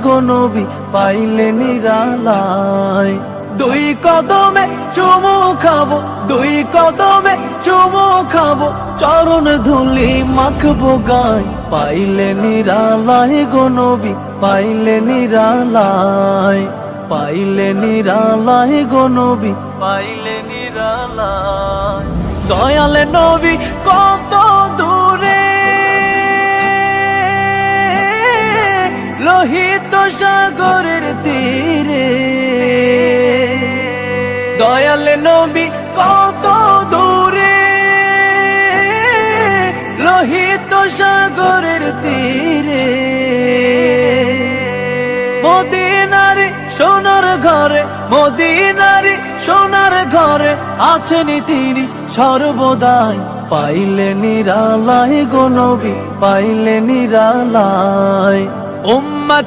গো নবী পাইলে নিরালায়। দুই কদমে চুমু খাবো, দুই কদমে চুমু খাবো, চরণ ধুলি মাখবো গায়। পাইলে নিরালায় গো নবী পাইলে নিরালায়, পাইলে নিরালায় গো নবী পাইলে নিরালায়। দয়াল নবী কত দূরে, লোহিত সাগরের তীরে। দয়াল নবী কত দূরে, লোহিত সাগরের তীরে। মদিনারে সোনার ঘরে, মদিনারে সোনার ঘরে আছেন তিনি সর্বদাই। পাইলে নিরালায় গো নবী পাইলে নিরালায়। উম্মতি